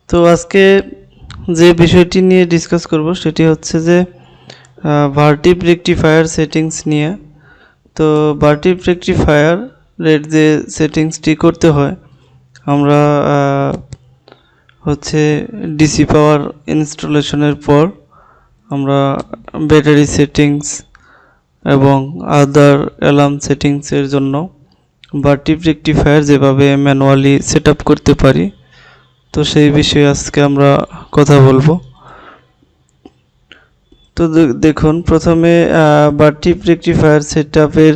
তো আজকে যে বিষয়টি নিয়ে ডিসকাস করব সেটি হচ্ছে যে ভার্টিভ রেকটিফায়ার সেটিংস নিয়ে। তো ভার্টিভ রেকটিফায়ারের যে সেটিংসটি করতে হয়, আমরা হচ্ছে ডিসি পাওয়ার ইনস্টলেশনের পর আমরা ব্যাটারি সেটিংস এবং আদার অ্যালার্ম সেটিংসের জন্য ভার্টিভ রেকটিফায়ার যেভাবে ম্যানুয়ালি সেট আপ করতে পারি, তো সেই বিষয়ে আজকে আমরা কথা বলবো। তো দেখুন, প্রথমে ভার্টিভ রেকটিফায়ার সেটআপের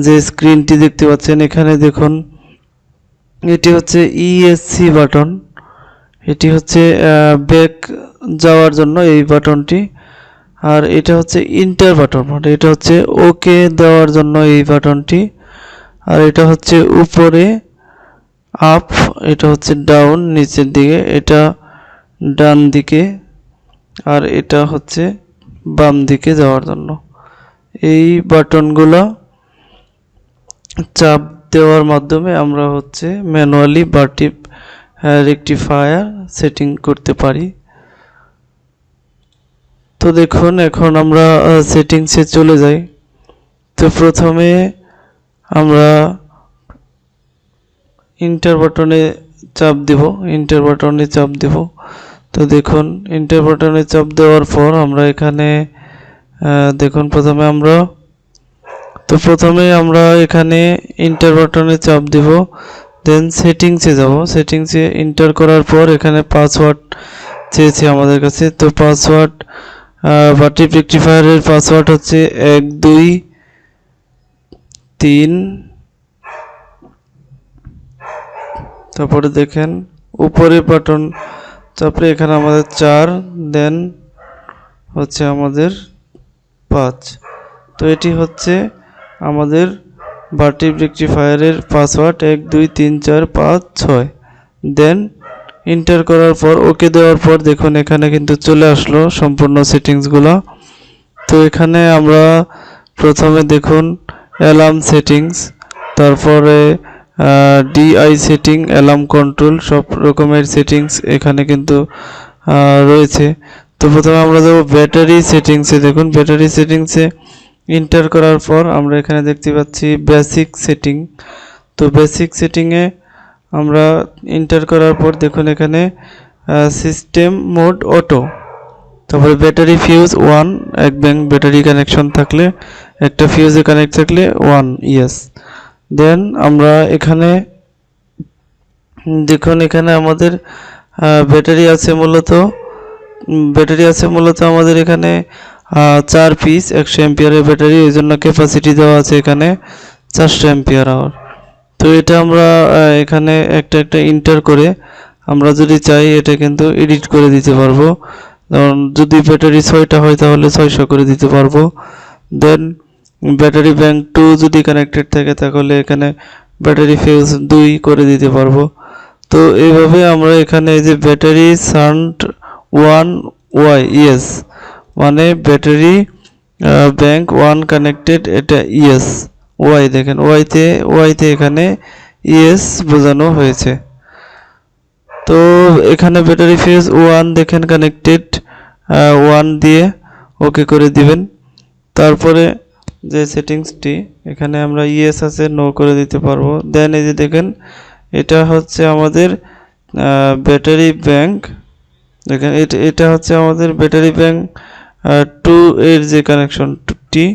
যে স্ক্রিনটি দেখতে পাচ্ছেন, এখানে দেখুন এটি হচ্ছে ইএসসি বাটন, এটি হচ্ছে ব্যাক যাওয়ার জন্য এই বাটনটি, আর এটা হচ্ছে ইন্টার বাটন, এটা হচ্ছে ওকে দেওয়ার জন্য এই বাটনটি, আর এটা হচ্ছে উপরে আপ, এটা হচ্ছে ডাউন নিচের দিকে, এটা ডান দিকে, আর এটা হচ্ছে বাম দিকে যাওয়ার জন্য। এই বাটনগুলো চাপ দেওয়ার মাধ্যমে আমরা হচ্ছে ম্যানুয়ালি ভার্টিভ রেকটিফায়ার সেটিং করতে পারি। তো দেখুন, এখন আমরা সেটিংসে চলে যাই। তো প্রথমে আমরা ইন্টার বাটনে চাপ দেব, তো দেখুন ইন্টার বাটনে চাপ দেওয়ার পর আমরা এখানে দেখুন প্রথমে আমরা এখানে ইন্টার বাটনে চাপ দেব, দেন সেটিংসে যাব। সেটিংসে ইন্টার করার পর এখানে পাসওয়ার্ড চেয়েছে আমাদের কাছে। তো পাসওয়ার্ড, ভার্টিভ রেকটিফায়ারের পাসওয়ার্ড হচ্ছে 123। তারপরে দেখেন উপরে বাটন চাপলে এখানে আমাদের 4, দেন হচ্ছে আমাদের 5। তো এটি হচ্ছে আমাদের ভার্টিভ রেকটিফায়ারের পাসওয়ার্ড 1 2 3 4 5 6। দেন এন্টার করার পর ওকে দেওয়ার পর দেখুন এখানে কিন্তু চলে আসলো সম্পূর্ণ সেটিংসগুলো। তো এখানে আমরা প্রথমে দেখুন অ্যালার্ম সেটিংস, তারপরে ডিআই সেটিং, অ্যালার্ম কন্ট্রোল, সব রকমের সেটিংস এখানে কিন্তু রয়েছে। তো প্রথমে আমরা যাব ব্যাটারি সেটিংসে। দেখুন ব্যাটারি সেটিংসে এন্টার করার পর আমরা এখানে দেখতে পাচ্ছি বেসিক সেটিং। তো বেসিক সেটিংয়ে আমরা এন্টার করার পর দেখুন এখানে সিস্টেম মোড অটো, তারপরে ব্যাটারি ফিউজ 1, এক ব্যাংক ব্যাটারি কানেকশন থাকলে, একটা ফিউজে কানেক্ট থাকলে 1 ইয়েস। দেন আমরা এখানে দেখুন এখানে আমাদের ব্যাটারি আছে মূলত আমাদের এখানে 4 পিস 100 এম্পিয়ারের ব্যাটারি, এই জন্য ক্যাপাসিটি দেওয়া আছে এখানে 400 এম্পিয়ার আওয়ার। তো এটা আমরা এখানে একটা ইন্টার করে আমরা যদি চাই এটা কিন্তু এডিট করে দিতে পারবো। কারণ যদি ব্যাটারি 6টা হয় তাহলে 600 করে দিতে পারবো। দেন ব্যাটারি ব্যাংক 2 যদি কানেক্টেড থাকে তাহলে এখানে ব্যাটারি ফিউজ 2 করে দিতে পারবো। তো এইভাবে আমরা এখানে এই যে ব্যাটারি শান্ট 1 ওয়াই ইয়েস, মানে ব্যাটারি ব্যাংক 1 কানেক্টেড, এটা ইয়েস। ওয়াই দেখেন ওয়াইতে এখানে ইয়েস বোঝানো হয়েছে। তো এখানে ব্যাটারি ফিউজ 1 দেখেন কানেক্টেড, 1 দিয়ে ওকে করে দিবেন। তারপরে যে সেটিংসটি এখানে আমরা ইয়েস আছে নো করে দিতে পারবো। দেন এই যে দেখেন এটা হচ্ছে আমাদের ব্যাটারি ব্যাংক, দেখেন এটা হচ্ছে আমাদের ব্যাটারি ব্যাংক 2 এর যে কানেকশনটি।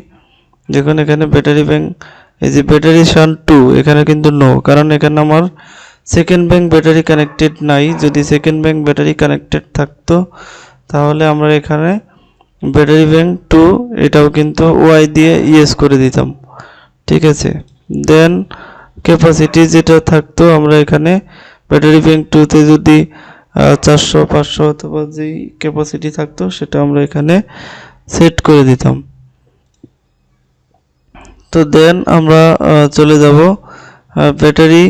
দেখুন এখানে ব্যাটারি ব্যাংক, এই যে ব্যাটারি শান্ট 2 এখানে কিন্তু নো, কারণ এখানে আমার সেকেন্ড ব্যাংক ব্যাটারি কানেক্টেড নাই। যদি সেকেন্ড ব্যাংক ব্যাটারি কানেক্টেড থাকতো তাহলে আমরা এখানে ব্যাটারি ব্যাংক 2 এটাও কিন্তু ওয়াই দিয়ে ইয়েস করে দিতাম, ঠিক আছে। দেন ক্যাপাসিটি যেটা থাকতো আমরা এখানে ব্যাটারি ব্যাংক 2তে যদি 400 500 অথবা যেই ক্যাপাসিটি থাকতো সেটা আমরা এখানে সেট করে দিতাম। তো দেন আমরা চলে যাব ব্যাটারি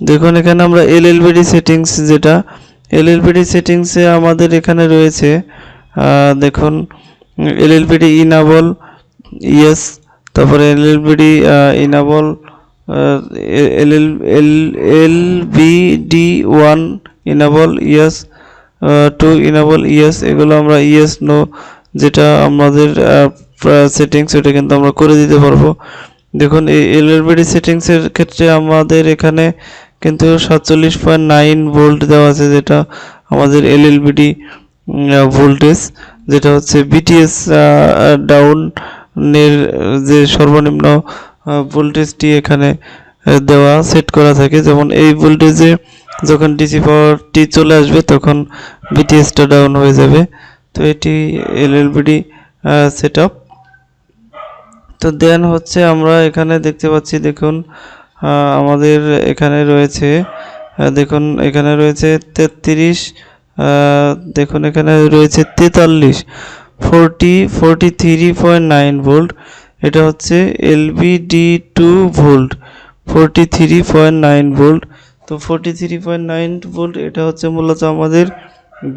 দেখুন এখানে আমরা এলএলবিডি সেটিংস, যেটা এলএলবিডি সেটিংসে আমাদের এখানে রয়েছে দেখুন এলএলবিডি ইনেবল ইয়েস, তারপরে LLBD enable LBD 1 enable yes, 2 enable yes, এগুলো আমরা ইয়েস নো যেটা আমাদের সেটিংস ওটা কিন্তু আমরা করে দিতে পারবো। দেখুন এই এলএলবিডি সেটিংসের ক্ষেত্রে আমাদের এখানে কিন্তু 47.9 ভোল্ট দেওয়া আছে, যেটা আমাদের এলএলবিডি ভোল্টেজ, যেটা হচ্ছে বিটিএস ডাউনের যে সর্বনিম্ন ভোল্টেজটি এখানে দেওয়া সেট করা থাকে। যেমন এই ভোল্টেজে যখন ডিসি পাওয়ারটি চলে আসবে তখন বিটিএসটা ডাউন হয়ে যাবে। তো এটি এলএলবিডি সেটআপ। তো দেন হচ্ছে আমরা এখানে দেখতে পাচ্ছি, দেখুন আমাদের এখানে রয়েছে, দেখুন এখানে রয়েছে 33, দেখুন এখানে রয়েছে 43.9 ভোল্ট, এটা হচ্ছে LVD2 ভোল্ট 43.9 ভোল্ট। তো 43.9 ভোল্ট এটা হচ্ছে মূলত আমাদের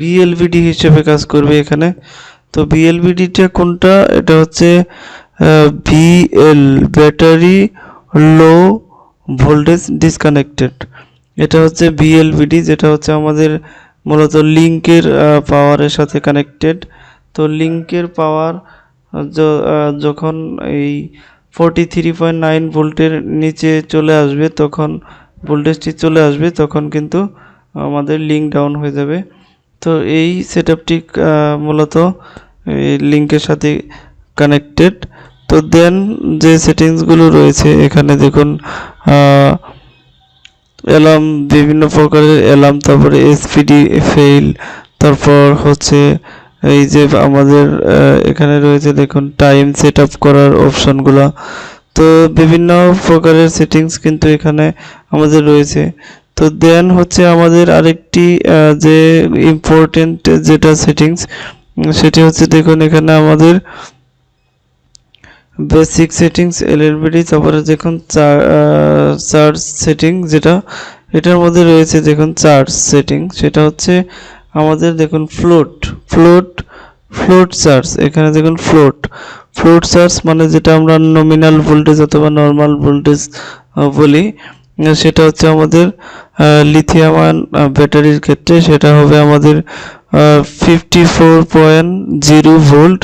বিএলভিডি হিসেবে কাজ করবে এখানে। তো বিএলভিডিটা কোনটা, এটা হচ্ছে BL battery low voltage disconnected, এটা হচ্ছে বিএলভিডি, যেটা হচ্ছে আমাদের মূলত লিঙ্কের পাওয়ারের সাথে কানেক্টেড। তো লিঙ্কের পাওয়ার যখন এই 43.9 ভোল্টের নিচে চলে আসবে, তখন ভোল্টেজটি চলে আসবে, তখন কিন্তু আমাদের লিঙ্ক ডাউন হয়ে যাবে। তো এই সেটআপটি মূলত এই লিঙ্কের সাথে কানেক্টেড। তো দেন যে সেটিংসগুলো রয়েছে এখানে দেখুন অ্যালার্ম, বিভিন্ন প্রকারের অ্যালার্ম, তারপরে এসপিডি ফেইল, তারপর হচ্ছে এই যে আমাদের এখানে রয়েছে দেখুন টাইম সেট আপ করার অপশনগুলো। তো বিভিন্ন প্রকারের সেটিংস কিন্তু এখানে আমাদের রয়েছে। তো দেন হচ্ছে আমাদের আরেকটি যে ইম্পর্টেন্ট যেটা সেটিংস, সেটি হচ্ছে দেখুন এখানে আমাদের বেসিক সেটিংস এলএলবিডি, তারপরে দেখুন চার্জ সেটিং, যেটা এটার মধ্যে রয়েছে দেখুন চার্জ সেটিং, সেটা হচ্ছে আমাদের দেখুন ফ্লোট চার্জ, এখানে দেখুন ফ্লোট চার্জ মানে যেটা আমরা নমিনাল ভোল্টেজ অথবা নর্মাল ভোল্টেজ বলি, সেটা হচ্ছে আমাদের লিথিয়াম আয়ন ব্যাটারির ক্ষেত্রে সেটা হবে আমাদের 54.0 ভোল্ট,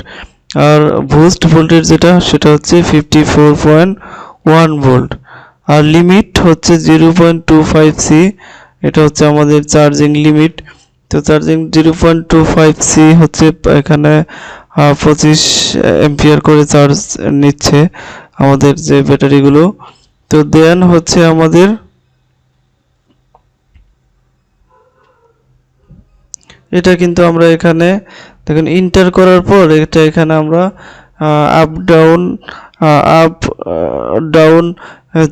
আর বুস্ট ভোল্টেজ যেটা সেটা হচ্ছে 54.1 ভোল্ট, আর লিমিট হচ্ছে 0.25 সি, এটা হচ্ছে আমাদের চার্জিং লিমিট। তো চার্জিং 0.25 সি হচ্ছে এখানে 25 এম্পিয়ার করে চার্জ নিচ্ছে আমাদের যে ব্যাটারিগুলো। তো দেন হচ্ছে আমাদের এটা কিন্তু আমরা এখানে দেখুন ইন্টার করার পর এটা এখানে আমরা আপ ডাউন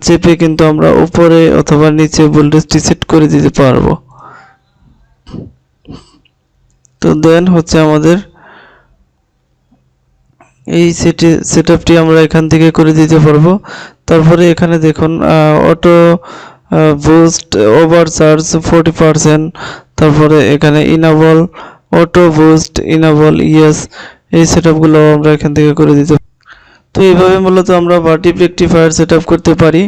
চেপে কিন্তু আমরা উপরে অথবা নিচে ভোল্টেজটি সেট করে দিতে পারবো। তো দেন হচ্ছে আমাদের এই সেটআপটি আমরা এখান থেকে করে দিতে পারবো। তারপরে এখানে দেখুন অটো বুস্ট ওভার চার্জ 40%, তারপরে এখানে enable auto boost enable yes, এই সেটআপগুলো আমরা এখান থেকে করে দিতে। তো এইভাবে মূলত আমরা ভার্টিভ রেকটিফায়ার সেটআপ করতে পারি।